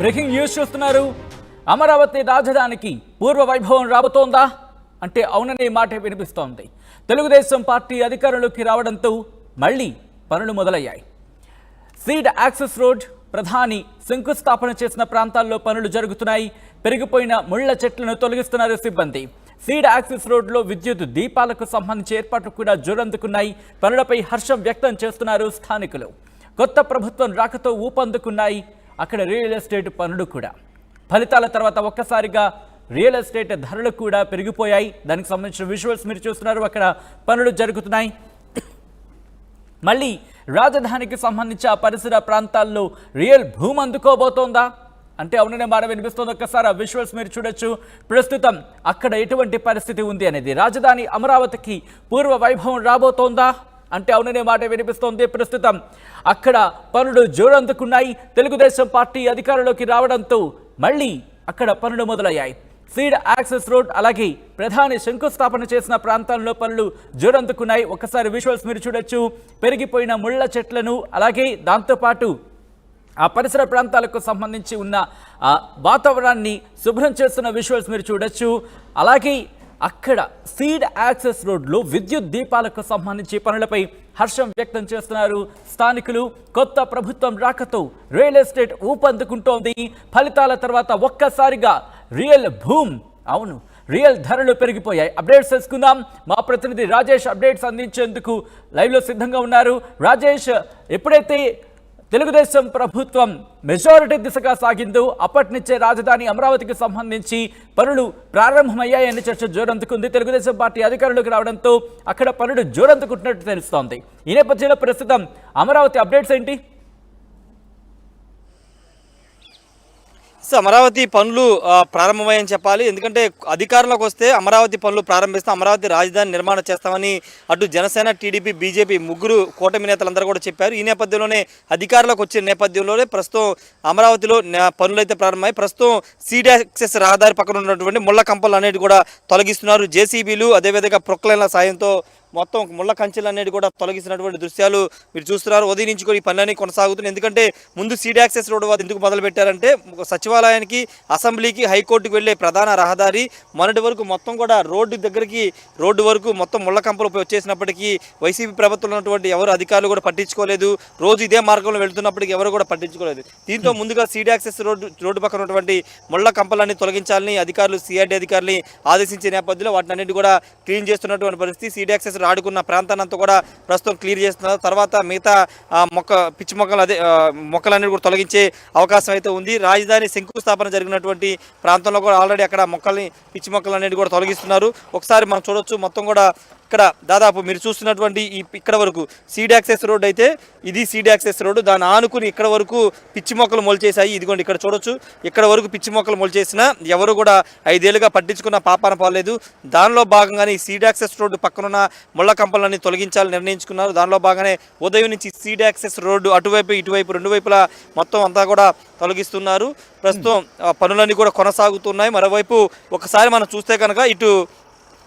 Breaking news చూస్తున్నారు. అమరావతి రాజధానికి పూర్వ వైభవం రాబోతోందా అంటే అవుననే మాట వినిపిస్తోంది. తెలుగుదేశం పార్టీ అధికారంలోకి రావడంతో మళ్లీ పనులు మొదలయ్యాయి. సీడ్ యాక్సెస్ రోడ్ ప్రధాని శంకుస్థాపన చేసిన ప్రాంతాల్లో పనులు జరుగుతున్నాయి. పెరిగిపోయిన ముళ్ల చెట్లను తొలగిస్తున్నారు సిబ్బంది. సీడ్ యాక్సెస్ రోడ్లో విద్యుత్ దీపాలకు సంబంధించి ఏర్పాట్లు కూడా జోరందుకున్నాయి. పనులపై హర్షం వ్యక్తం చేస్తున్నారు స్థానికులు. కొత్త ప్రభుత్వం రాకతో ఊపందుకున్నాయి అక్కడ రియల్ ఎస్టేట్ పనులు కూడా. ఫలితాల తర్వాత ఒక్కసారిగా రియల్ ఎస్టేట్ ధరలు కూడా పెరిగిపోయాయి. దానికి సంబంధించిన విజువల్స్ మీరు చూస్తున్నారు. అక్కడ పనులు జరుగుతున్నాయి. మళ్ళీ రాజధానికి సంబంధించి ఆ పరిసర ప్రాంతాల్లో రియల్ భూమి అందుకోబోతోందా అంటే అవుననే మాట వినిపిస్తోంది. ఒక్కసారి ఆ విజువల్స్ మీరు చూడొచ్చు. ప్రస్తుతం అక్కడ ఎటువంటి పరిస్థితి ఉంది అనేది. రాజధాని అమరావతికి పూర్వ వైభవం రాబోతోందా అంటే అవుననే మాట వినిపిస్తోంది. ప్రస్తుతం అక్కడ పనులు జోరందుకున్నాయి. తెలుగుదేశం పార్టీ అధికారంలోకి రావడంతో మళ్ళీ అక్కడ పనులు మొదలయ్యాయి. సీడ్ యాక్సెస్ రోడ్ అలాగే ప్రధాని శంకుస్థాపన చేసిన ప్రాంతాల్లో పనులు జోరందుకున్నాయి. ఒకసారి విజువల్స్ మీరు చూడొచ్చు. పెరిగిపోయిన ముళ్ల చెట్లను అలాగే దాంతోపాటు ఆ పరిసర ప్రాంతాలకు సంబంధించి ఉన్న వాతావరణాన్ని శుభ్రం చేస్తున్న విజువల్స్ మీరు చూడొచ్చు. అలాగే అక్కడ సీడ్ యాక్సెస్ రోడ్లో విద్యుత్ దీపాలకు సంబంధించి పనులపై హర్షం వ్యక్తం చేస్తున్నారు స్థానికులు. కొత్త ప్రభుత్వం రాకతో రియల్ ఎస్టేట్ ఊపందుకుంటోంది. ఫలితాల తర్వాత ఒక్కసారిగా రియల్ భూమ్ అవును రియల్ ధరలు పెరిగిపోయాయి. అప్డేట్స్ తెలుసుకుందాం. మా ప్రతినిధి రాజేష్ అప్డేట్స్ అందించేందుకు లైవ్లో సిద్ధంగా ఉన్నారు. రాజేష్, ఎప్పుడైతే తెలుగుదేశం ప్రభుత్వం మెజారిటీ దిశగా సాగిందో అప్పటి నుంచే రాజధాని అమరావతికి సంబంధించి పనులు ప్రారంభమయ్యాయని చర్చ జోరందుకుంది. తెలుగుదేశం పార్టీ అధికారంలోకి రావడంతో అక్కడ పనులు జోరందుకుంటున్నట్టు తెలుస్తోంది. ఈ నేపథ్యంలో ప్రస్తుతం అమరావతి అప్డేట్స్ ఏంటి? అమరావతి పనులు ప్రారంభమయ్యని చెప్పాలి. ఎందుకంటే అధికారంలోకి వస్తే అమరావతి పనులు ప్రారంభిస్తాం, అమరావతి రాజధాని నిర్మాణం చేస్తామని అటు జనసేన, టీడీపీ, బీజేపీ ముగ్గురు కూటమి నేతలందరూ కూడా చెప్పారు. ఈ నేపథ్యంలోనే అధికారంలోకి వచ్చిన నేపథ్యంలోనే ప్రస్తుతం అమరావతిలో పనులు అయితే ప్రారంభమయ్యాయి. ప్రస్తుతం సీడ్ యాక్సెస్ రహదారి పక్కన ఉన్నటువంటి ముళ్ళ కంపలు అనేవి కూడా తొలగిస్తున్నారు. జేసీబీలు అదేవిధంగా ప్రొక్లైన్ల సాయంతో మొత్తం ముళ్ళ కంచెలు అనేది కూడా తొలగిస్తున్నటువంటి దృశ్యాలు మీరు చూస్తున్నారు. ఉదయం నుంచి కూడా ఈ పనులన్నీ కొనసాగుతున్నాయి. ఎందుకంటే ముందు సీడ్ యాక్సెస్ రోడ్డు వద్ద ఎందుకు మొదలు పెట్టారంటే సచివాలయానికి, అసెంబ్లీకి, హైకోర్టుకు వెళ్ళే ప్రధాన రహదారి మొన్నటి వరకు మొత్తం కూడా రోడ్డు వరకు మొత్తం ముళ్ళ కంపలు వచ్చేసినప్పటికీ వైసీపీ ప్రభుత్వంలో ఉన్నటువంటి ఎవరు అధికారులు కూడా పట్టించుకోలేదు. రోజు ఇదే మార్గంలో వెళ్తున్నప్పటికీ ఎవరు కూడా పట్టించుకోలేదు. దీంతో ముందుగా సీడ్ యాక్సెస్ రోడ్డు పక్కన ఉన్నటువంటి ముళ్ళ కంపలన్నీ తొలగించాలని అధికారులు, సిఆర్డీ అధికారులని ఆదేశించే నేపథ్యంలో వాటిని అన్నింటి కూడా క్లీన్ చేస్తున్నటువంటి పరిస్థితి. సీడ్ యాక్సెస్ ఆడుకున్న ప్రాంతాన్నంతా కూడా ప్రస్తుతం క్లియర్ చేస్తున్నారు. తర్వాత మిగతా పిచ్చి మొక్కలు మొక్కలన్నీ కూడా తొలగించే అవకాశం అయితే ఉంది. రాజధాని శంకుస్థాపన జరిగినటువంటి ప్రాంతంలో కూడా ఆల్రెడీ అక్కడ పిచ్చి మొక్కలు అనేది కూడా తొలగిస్తున్నారు. ఒకసారి మనం చూడొచ్చు. మొత్తం కూడా ఇక్కడ దాదాపు మీరు చూస్తున్నటువంటి ఇక్కడ వరకు సీడ్ యాక్సెస్ రోడ్ అయితే ఇది సీడ్ యాక్సెస్ రోడ్డు. దాన్ని ఆనుకుని ఇక్కడ వరకు పిచ్చి మొక్కలు మొలిచేశాయి. ఇదిగోండి ఇక్కడ చూడొచ్చు. ఇక్కడ వరకు పిచ్చి మొక్కలు మొలిచేసిన ఎవరు కూడా 5 ఏళ్లుగా పట్టించుకున్న పాపాన పోలేదు. దానిలో భాగంగానే ఈ సీడ్ యాక్సెస్ రోడ్డు పక్కనున్న ముళ్ళ కంపలన్నీ తొలగించాలని నిర్ణయించుకున్నారు. దానిలో భాగంగానే ఉదయం నుంచి సీడ్ యాక్సెస్ రోడ్డు అటువైపు ఇటువైపు రెండు వైపులా మొత్తం అంతా కూడా తొలగిస్తున్నారు. ప్రస్తుతం పనులన్నీ కూడా కొనసాగుతున్నాయి. మరోవైపు ఒకసారి మనం చూస్తే కనుక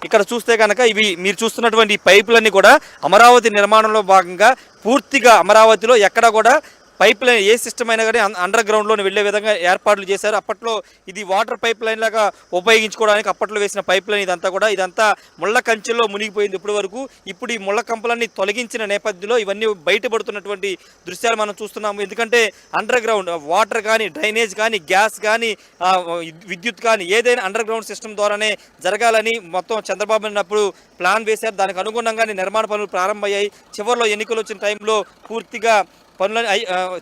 ఇక్కడ చూస్తే కనుక ఇవి మీరు చూస్తున్నటువంటి పైపులన్నీ కూడా అమరావతి నిర్మాణంలో భాగంగా పూర్తిగా అమరావతిలో ఎక్కడ కూడా పైప్ లైన్ ఏ సిస్టమ్ అయినా కానీ అండర్ గ్రౌండ్లోనే వెళ్ళే విధంగా ఏర్పాట్లు చేశారు. అప్పట్లో ఇది వాటర్ పైప్ లైన్ లాగా ఉపయోగించుకోవడానికి అప్పట్లో వేసిన పైప్ లైన్ ఇదంతా ముళ్ళ కంచెల్లో మునిగిపోయింది ఇప్పటి వరకు. ఇప్పుడు ఈ ముళ్ళ కంపలన్నీ తొలగించిన నేపథ్యంలో ఇవన్నీ బయటపడుతున్నటువంటి దృశ్యాలు మనం చూస్తున్నాము. ఎందుకంటే అండర్ గ్రౌండ్ వాటర్ కానీ, డ్రైనేజ్ కానీ, గ్యాస్ కానీ, విద్యుత్ కానీ ఏదైనా అండర్ గ్రౌండ్ సిస్టమ్ ద్వారానే జరగాలని మొత్తం చంద్రబాబు అన్నప్పుడు ప్లాన్ వేశారు. దానికి అనుగుణంగానే నిర్మాణ పనులు ప్రారంభమయ్యాయి. చివరిలో ఎన్నికలు వచ్చిన టైంలో పూర్తిగా పనులని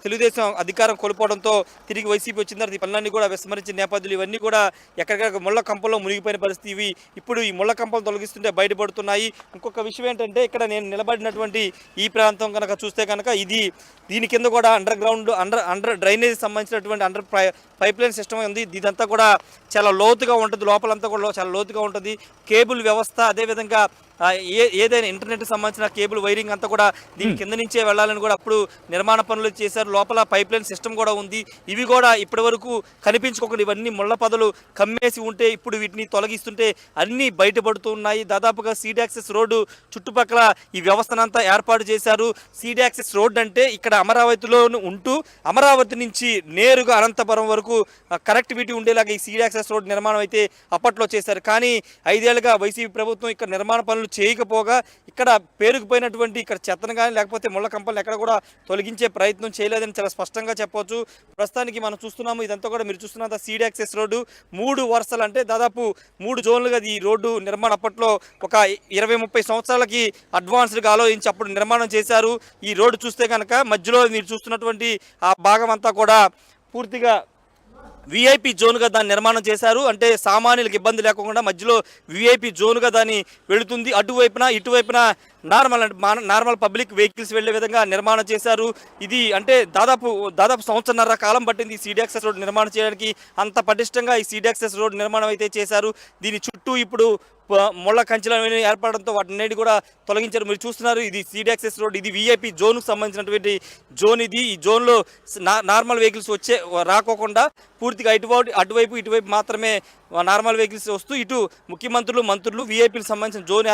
తెలుగుదేశం అధికారం కోల్పోవడంతో తిరిగి వైసీపీ వచ్చిన తర్వాత ఈ పనులన్నీ కూడా విస్మరించిన నేపథ్యాలు ఇవన్నీ కూడా ఎక్కడికక్కడ ముళ్ళ కంపల్లో మునిగిపోయిన పరిస్థితి. ఇప్పుడు ఈ ముళ్ళ కంపలు తొలగిస్తుంటే బయటపడుతున్నాయి. ఇంకొక విషయం ఏంటంటే ఇక్కడ నేను నిలబడినటువంటి ఈ ప్రాంతం కనుక చూస్తే కనుక దీని కింద కూడా అండర్ డ్రైనేజ్ సంబంధించినటువంటి పైప్ లైన్ సిస్టమ్ ఉంది. ఇదంతా కూడా చాలా లోతుగా ఉంటుంది. లోపలంతా కూడా చాలా లోతుగా ఉంటుంది. కేబుల్ వ్యవస్థ, అదేవిధంగా ఏదైనా ఇంటర్నెట్ సంబంధించిన కేబుల్ వైరింగ్ అంతా కూడా దీని కింద నుంచే వెళ్ళాలని కూడా అప్పుడు నిర్మాణ పనులు చేశారు. లోపల పైప్ లైన్ సిస్టమ్ కూడా ఉంది. ఇవి కూడా ఇప్పటి వరకు కనిపించుకోకుండా ఇవన్నీ ముళ్ళ పదలు కమ్మేసి ఉంటే ఇప్పుడు వీటిని తొలగిస్తుంటే అన్నీ బయటపడుతూ ఉన్నాయి. దాదాపుగా సీడ్ యాక్సెస్ రోడ్డు చుట్టుపక్కల ఈ వ్యవస్థనంతా ఏర్పాటు చేశారు. సీడ్ యాక్సెస్ రోడ్డు అంటే ఇక్కడ అమరావతిలో ఉంటూ అమరావతి నుంచి నేరుగా అనంతపురం వరకు కనెక్టివిటీ ఉండేలాగా ఈ సీడ్ యాక్సెస్ రోడ్ నిర్మాణం అయితే అప్పట్లో చేశారు. కానీ 5 ఏళ్లుగా వైసీపీ ప్రభుత్వం ఇక్కడ నిర్మాణ పనులు చేయకపోగా ఇక్కడ పేరుకుపోయినటువంటి ఇక్కడ చెత్తను కానీ లేకపోతే ముళ్ళ కంపలను ఎక్కడ కూడా తొలగించే ప్రయత్నం చేయలేదని చాలా స్పష్టంగా చెప్పొచ్చు. ప్రస్తుతానికి మనం చూస్తున్నాము, ఇదంతా కూడా మీరు చూస్తున్న సీడ్ యాక్సెస్ రోడ్డు 3 వరుసలు అంటే దాదాపు 3 జోన్లుగా ఈ రోడ్డు నిర్మాణం అప్పట్లో ఒక 20-30 సంవత్సరాలకి అడ్వాన్స్డ్గా ఆలోచించి అప్పుడు నిర్మాణం చేశారు. ఈ రోడ్డు చూస్తే కనుక మధ్యలో మీరు చూస్తున్నటువంటి ఆ భాగం అంతా కూడా పూర్తిగా విఐపి జోన్గా దాన్ని నిర్మాణం చేశారు. అంటే సామాన్యులకు ఇబ్బంది లేకుండా మధ్యలో విఐపి జోన్గా దాన్ని వెళుతుంది. అటువైపున ఇటువైపున నార్మల్ పబ్లిక్ వెహికల్స్ వెళ్లే విధంగా నిర్మాణం చేశారు. ఇది అంటే దాదాపు సంవత్సరన్నర కాలం పట్టింది ఈ సీడ్ యాక్సెస్ రోడ్ నిర్మాణం చేయడానికి. అంత పటిష్టంగా ఈ సీడ్ యాక్సెస్ రోడ్ నిర్మాణం అయితే చేశారు. దీని చుట్టూ ఇప్పుడు ముళ్ళ కంచెలు ఏర్పడడంతో వాటిని కూడా తొలగించారు. మీరు చూస్తున్నారు, ఇది సీడ్ యాక్సెస్ రోడ్, ఇది విఐపి జోన్కు సంబంధించినటువంటి జోన్. ఇది ఈ జోన్లో నార్మల్ వెహికల్స్ రాకోకుండా పూర్తిగా అటువైపు ఇటువైపు మాత్రమే నార్మల్ వెహికల్స్ వస్తూ ఇటు ముఖ్యమంత్రులు మంత్రులు విఐపీలకు సంబంధించిన జోన్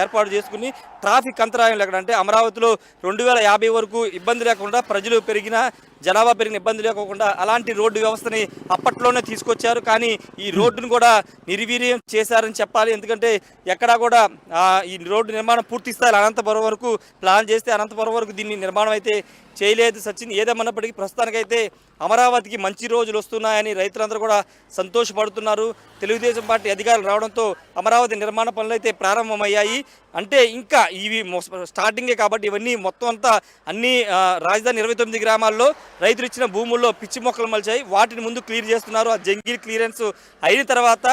ఏర్పాటు చేసుకుని ట్రాఫిక్ అంతరాయం లేకుండా అంటే అమరావతిలో 2050 వరకు ఇబ్బంది లేకుండా ప్రజలు జనాభా పెరిగిన ఇబ్బంది లేకుండా అలాంటి రోడ్డు వ్యవస్థని అప్పట్లోనే తీసుకొచ్చారు. కానీ ఈ రోడ్డును కూడా నిర్వీర్యం చేశారని చెప్పాలి. ఎందుకంటే ఎక్కడా కూడా ఈ రోడ్డు నిర్మాణం పూర్తి స్థాయిలో అనంతపురం వరకు ప్లాన్ చేస్తే అనంతపురం వరకు దీన్ని నిర్మాణం అయితే చేయలేదు. సచిన్, ఏదేమన్నప్పటికీ ప్రస్తుతానికైతే అమరావతికి మంచి రోజులు వస్తున్నాయని రైతులందరూ కూడా సంతోషపడుతున్నారు. తెలుగుదేశం పార్టీ అధికారులు రావడంతో అమరావతి నిర్మాణ పనులు అయితే ప్రారంభమయ్యాయి. అంటే ఇంకా ఇవి స్టార్టింగే కాబట్టి ఇవన్నీ మొత్తం అంతా అన్ని రాజధాని 29 గ్రామాల్లో రైతులు ఇచ్చిన భూముల్లో పిచ్చి మొక్కలు మలిచాయి. వాటిని ముందు క్లియర్ చేస్తున్నారు. ఆ జంగిల్ క్లియరెన్స్ అయిన తర్వాత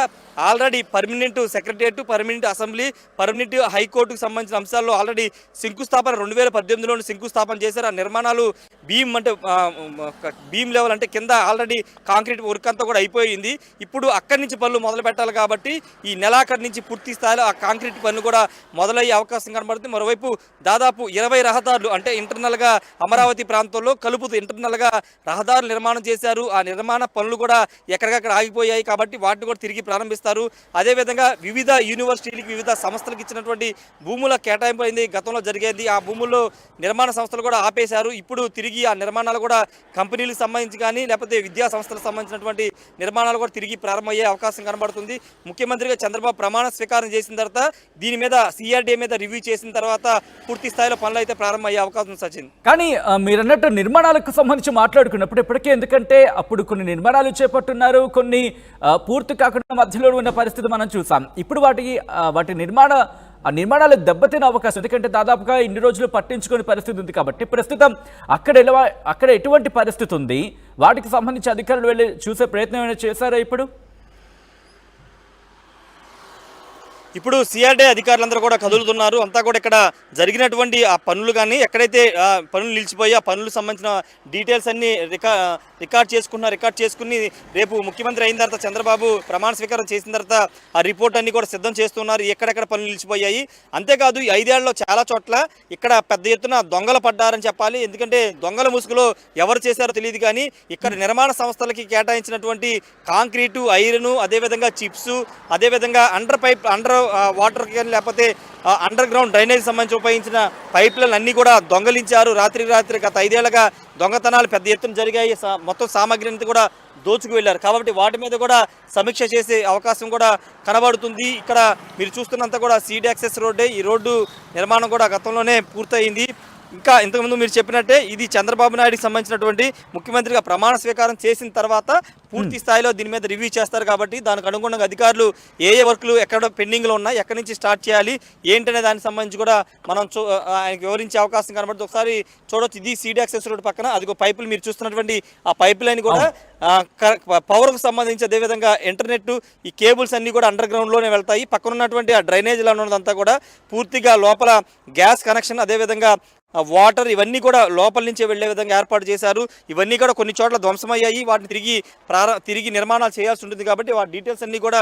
already permanent secretariat, permanent assembly, permanent హైకోర్టుకు సంబంధించిన అంశాల్లో ఆల్రెడీ శంకుస్థాపన 2018లోనే శంకుస్థాపన చేశారు. ఆ నిర్మాణాలు బీమ్ లెవెల్ అంటే కింద ఆల్రెడీ కాంక్రీట్ వర్క్ అంతా కూడా అయిపోయింది. ఇప్పుడు అక్కడి నుంచి పనులు మొదలు పెట్టాలి కాబట్టి ఈ నెలాఖరు నుంచి పూర్తి స్థాయిలో ఆ కాంక్రీట్ పనులు కూడా మొదలయ్యే అవకాశం కనబడుతుంది. మరోవైపు దాదాపు 20 రహదారులు అంటే ఇంటర్నల్గా అమరావతి ప్రాంతంలో కలుపుతూ ఇంటర్నల్గా రహదారులు నిర్మాణం చేశారు. ఆ నిర్మాణ పనులు కూడా ఎక్కడికక్కడ ఆగిపోయాయి కాబట్టి వాటిని కూడా తిరిగి ప్రారంభిస్తారు. అదేవిధంగా వివిధ యూనివర్సిటీలకు వివిధ సంస్థలకు ఇచ్చినటువంటి భూముల కేటాయింపు అయింది గతంలో జరిగేది. ఆ భూముల్లో నిర్మాణ సంస్థలు కూడా ఆపేశారు. ఇప్పుడు తిరిగి ఆ నిర్మాణాలు కూడా కంపెనీలకు సంబంధించి కానీ లేకపోతే విద్యా సంస్థలకు సంబంధించినటువంటి నిర్మాణాలు కూడా తిరిగి ప్రారంభమయ్యే అవకాశం కనబడుతుంది. ముఖ్యమంత్రిగా చంద్రబాబు ప్రమాణ స్వీకారం చేసిన తర్వాత దీని మీద సిఆర్డీఏ మీద రివ్యూ చేసిన తర్వాత పూర్తి స్థాయిలో పనులు అయితే ప్రారంభమయ్యే అవకాశం ఉంది. సచిన్, కానీ మీరు అన్నట్టు నిర్మాణాలకు సంబంధించి మాట్లాడుకున్నప్పుడు ఇప్పటికే ఎందుకంటే అప్పుడు కొన్ని నిర్మాణాలు చేపట్టున్నారు, కొన్ని పూర్తి కాకుండా మధ్యలో ఉన్న పరిస్థితి మనం చూసాం. ఇప్పుడు వాటి నిర్మాణాలు దెబ్బతిన అవకాశం, ఎందుకంటే దాదాపుగా ఇన్ని రోజులు పట్టించుకునే పరిస్థితి ఉంది కాబట్టి ప్రస్తుతం అక్కడ ఎటువంటి పరిస్థితి ఉంది, వాటికి సంబంధించి అధికారులు వెళ్ళి చూసే ప్రయత్నం ఏమైనా చేశారా? ఇప్పుడు సిఆర్డీ అధికారులందరూ కూడా కదులుతున్నారు. అంతా కూడా ఇక్కడ జరిగినటువంటి ఆ పనులు కానీ ఎక్కడైతే పనులు నిలిచిపోయి ఆ పనులకు సంబంధించిన డీటెయిల్స్ అన్ని రికార్డ్ చేసుకుని రేపు ముఖ్యమంత్రి అయిన తర్వాత చంద్రబాబు ప్రమాణ స్వీకారం చేసిన తర్వాత ఆ రిపోర్ట్ అన్ని కూడా సిద్ధం చేస్తున్నారు. ఎక్కడెక్కడ పనులు నిలిచిపోయాయి. అంతేకాదు ఈ 5 ఏళ్లలో చాలా చోట్ల ఇక్కడ పెద్ద ఎత్తున దొంగలు పడ్డారని చెప్పాలి. ఎందుకంటే దొంగల ముసుగులో ఎవరు చేశారో తెలియదు. కానీ ఇక్కడ నిర్మాణ సంస్థలకి కేటాయించినటువంటి కాంక్రీటు, ఐరన్, అదేవిధంగా చిప్స్, అదేవిధంగా అండర్ వాటర్ కానీ లేకపోతే అండర్ గ్రౌండ్ డ్రైనేజ్ సంబంధించి ఉపయోగించిన పైప్లను అన్నీ కూడా దొంగలించారు. రాత్రి గత 5 ఏళ్లుగా దొంగతనాలు పెద్ద ఎత్తున జరిగాయి. మొత్తం సామాగ్రిని కూడా దోచుకు వెళ్ళారు. కాబట్టి వాటి మీద కూడా సమీక్ష చేసే అవకాశం కూడా కనబడుతుంది. ఇక్కడ మీరు చూస్తున్నంత కూడా సీడ్ యాక్సెస్ రోడ్డే. ఈ రోడ్డు నిర్మాణం కూడా గతంలోనే పూర్తయింది. ఇంకా ఇంతకుముందు మీరు చెప్పినట్టే ఇది చంద్రబాబు నాయుడుకి సంబంధించినటువంటి ముఖ్యమంత్రిగా ప్రమాణ స్వీకారం చేసిన తర్వాత పూర్తి స్థాయిలో దీని మీద రివ్యూ చేస్తారు. కాబట్టి దానికి అనుగుణంగా అధికారులు ఏ వర్క్లు ఎక్కడ పెండింగ్లో ఉన్నాయి, ఎక్కడి నుంచి స్టార్ట్ చేయాలి ఏంటనే దానికి సంబంధించి కూడా మనం ఆయనకు వివరించే అవకాశం కనబడుతుంది. ఒకసారి చూడొచ్చు, ఇది సీడ్ యాక్సెస్ రోడ్ పక్కన అదిగో పైపులు మీరు చూస్తున్నటువంటి ఆ పైప్ లైన్ కూడా పవర్కు సంబంధించి, అదేవిధంగా ఇంటర్నెట్, ఈ కేబుల్స్ అన్నీ కూడా అండర్ గ్రౌండ్లోనే వెళ్తాయి. పక్కన ఉన్నటువంటి ఆ డ్రైనేజ్లో ఉన్నదంతా కూడా పూర్తిగా లోపల గ్యాస్ కనెక్షన్, అదేవిధంగా వాటర్ ఇవన్నీ కూడా లోపల నుంచే వెళ్లే విధంగా ఏర్పాటు చేశారు. ఇవన్నీ కూడా కొన్ని చోట్ల ధ్వంసమయ్యాయి. వాటిని తిరిగి నిర్మాణాలు చేయాల్సి ఉంటుంది కాబట్టి వాటి డీటెయిల్స్ అన్ని కూడా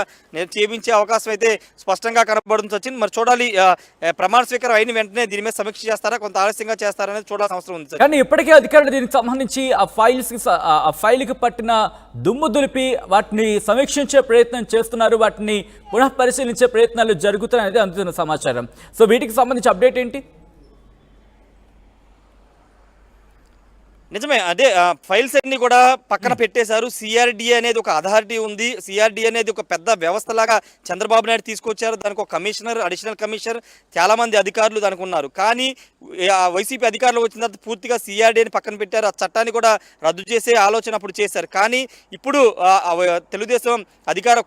చేయించే అవకాశం అయితే స్పష్టంగా కనబడుతుంది సచిన్. మరి చూడాలి, ప్రమాణ స్వీకారం అయిన వెంటనే దీని మీద సమీక్ష చేస్తారా, కొంత ఆలస్యంగా చేస్తారా అనేది చూడాల్సిన అవసరం ఉంది. కానీ ఇప్పటికే అధికారులు దీనికి సంబంధించి ఆ ఫైల్కి పట్టిన దుమ్ము దులిపి వాటిని సమీక్షించే ప్రయత్నం చేస్తున్నారు, వాటిని పునః పరిశీలించే ప్రయత్నాలు జరుగుతున్నాయనేది అందుతున్న సమాచారం. సో వీటికి సంబంధించి అప్డేట్ ఏంటి? నిజమే, అదే ఫైల్స్ అన్ని కూడా పక్కన పెట్టేశారు. సిఆర్డీఏ అనేది ఒక అథారిటీ ఉంది. సిఆర్డీఏ అనేది ఒక పెద్ద వ్యవస్థలాగా చంద్రబాబు నాయుడు తీసుకొచ్చారు. దానికి ఒక కమిషనర్, అడిషనల్ కమిషనర్, చాలామంది అధికారులు దానికి ఉన్నారు. కానీ వైసీపీ అధికారులు వచ్చిన తర్వాత పూర్తిగా సిఆర్డీఏని పక్కన పెట్టారు. ఆ చట్టాన్ని కూడా రద్దు చేసే ఆలోచన అప్పుడు చేశారు. కానీ ఇప్పుడు తెలుగుదేశం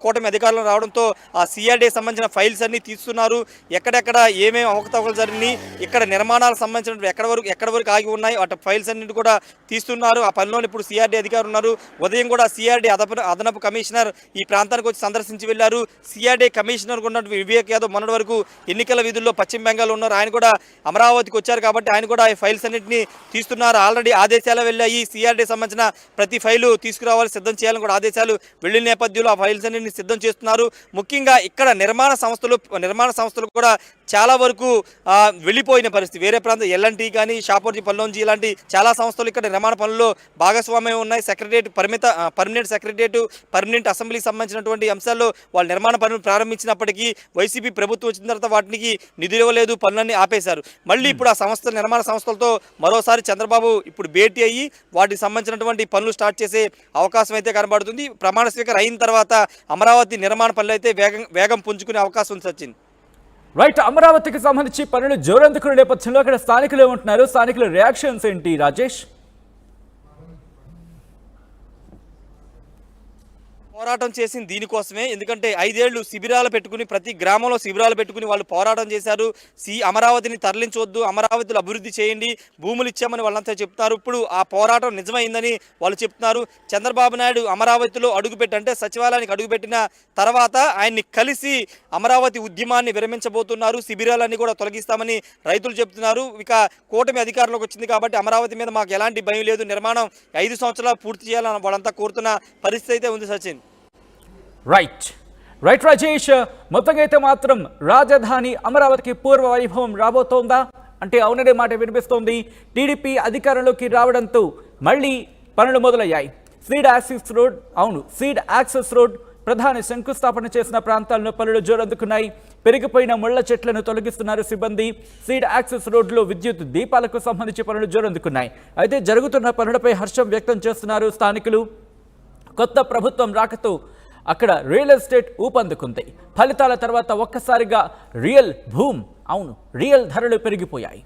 కూటమి అధికారులు రావడంతో ఆ సిఆర్డీఏ సంబంధించిన ఫైల్స్ అన్ని తీస్తున్నారు. ఎక్కడెక్కడ ఏమేమి అవకతవకలు జరిగినాయి, ఇక్కడ నిర్మాణాలకు సంబంధించిన ఎక్కడ వరకు ఆగి ఉన్నాయి, వాటి ఫైల్స్ అన్నింటి కూడా తీస్తున్నారు. ఆ పనిలో ఇప్పుడు సిఆర్డీ అధికారులు ఉన్నారు. ఉదయం కూడా సిఆర్డీ అదనపు కమిషనర్ ఈ ప్రాంతానికి వచ్చి సందర్శించి వెళ్లారు. సిఆర్డీ కమిషనర్ ఉన్నటువంటి వివేక్ యాదవ్ మొన్నటి వరకు ఎన్నికల విధుల్లో పశ్చిమ బెంగాల్ ఉన్నారు. ఆయన కూడా అమరావతికి వచ్చారు కాబట్టి ఆయన కూడా ఈ ఫైల్స్ అన్నింటినీ తీస్తున్నారు. ఆల్రెడీ ఆదేశాలు వెళ్ళాయి. సిఆర్డీ సంబంధించిన ప్రతి ఫైలు తీసుకురావాలి, సిద్ధం చేయాలని కూడా ఆదేశాలు వెళ్ళిన నేపథ్యంలో ఆ ఫైల్స్ అన్నింటినీ సిద్ధం చేస్తున్నారు. ముఖ్యంగా ఇక్కడ నిర్మాణ సంస్థలు కూడా చాలా వరకు వెళ్ళిపోయిన పరిస్థితి. వేరే ప్రాంతం ఎల్ఎన్టీ కానీ, షాపూర్జీ, పల్లోంజీ ఇలాంటి చాలా సంస్థలు ఇక్కడ నిర్మాణ పనుల్లో భాగస్వామ్యం ఉన్నాయి. పర్మనెంట్ సెక్రటరియట్, పర్మనెంట్ అసెంబ్లీకి సంబంధించినటువంటి అంశాల్లో వాళ్ళు నిర్మాణ పనులు ప్రారంభించినప్పటికీ వైసీపీ ప్రభుత్వం వచ్చిన తర్వాత వాటికి నిధులు ఇవ్వలేదు, పనులన్నీ ఆపేశారు. మళ్ళీ ఇప్పుడు ఆ నిర్మాణ సంస్థలతో మరోసారి చంద్రబాబు ఇప్పుడు భేటీ అయ్యి వాటికి సంబంధించినటువంటి పనులు స్టార్ట్ చేసే అవకాశం అయితే కనబడుతుంది. ప్రమాణ స్వీకారం అయిన తర్వాత అమరావతి నిర్మాణ పనులు అయితే వేగం పుంజుకునే అవకాశం ఉంది సచిన్. రైట్, అమరావతికి సంబంధించి పనులు జోరందుకునే నేపథ్యంలో అక్కడ స్థానికులు ఏమంటున్నారు, స్థానికుల రియాక్షన్స్ ఏంటి రాజేష్? పోరాటం చేసింది దీనికోసమే. ఎందుకంటే 5 ఏళ్లు శిబిరాలు పెట్టుకుని, ప్రతి గ్రామంలో శిబిరాలు పెట్టుకుని వాళ్ళు పోరాటం చేశారు. అమరావతిని తరలించవద్దు, అమరావతిలో అభివృద్ధి చేయండి, భూములు ఇచ్చామని వాళ్ళంతా చెప్తున్నారు. ఇప్పుడు ఆ పోరాటం నిజమైందని వాళ్ళు చెప్తున్నారు. చంద్రబాబు నాయుడు అమరావతిలో అంటే సచివాలయానికి అడుగుపెట్టిన తర్వాత ఆయన్ని కలిసి అమరావతి ఉద్యమాన్ని విరమించబోతున్నారు. శిబిరాలన్నీ కూడా తొలగిస్తామని రైతులు చెప్తున్నారు. ఇక కూటమి అధికారంలోకి వచ్చింది కాబట్టి అమరావతి మీద మాకు ఎలాంటి భయం లేదు, నిర్మాణం 5 సంవత్సరాలు పూర్తి చేయాలని వాళ్ళంతా కోరుతున్న పరిస్థితి అయితే ఉంది సచిన్. రైట్ రాజేష్, మొత్తంగా అయితే మాత్రం రాజధాని అమరావతికి పూర్వ వైభవం రాబోతోందా అంటే అవుననే మాట వినిపిస్తోంది. టీడీపీ అధికారంలోకి రావడంతో మళ్ళీ పనులు మొదలయ్యాయి. సీడ్ యాక్సెస్ రోడ్ ప్రధాని శంకుస్థాపన చేసిన ప్రాంతాల్లో పనులు జోరందుకున్నాయి. పెరిగిపోయిన ముళ్ల చెట్లను తొలగిస్తున్నారు సిబ్బంది. సీడ్ యాక్సెస్ రోడ్లో విద్యుత్ దీపాలకు సంబంధించి పనులు జోరందుకున్నాయి. అయితే జరుగుతున్న పనులపై హర్షం వ్యక్తం చేస్తున్నారు స్థానికులు. కొత్త ప్రభుత్వం రాకతో అక్కడ రియల్ ఎస్టేట్ ఊపందుకుంది. ఫలితాల తర్వాత ఒక్కసారిగా రియల్ ధరలు పెరిగిపోయాయి.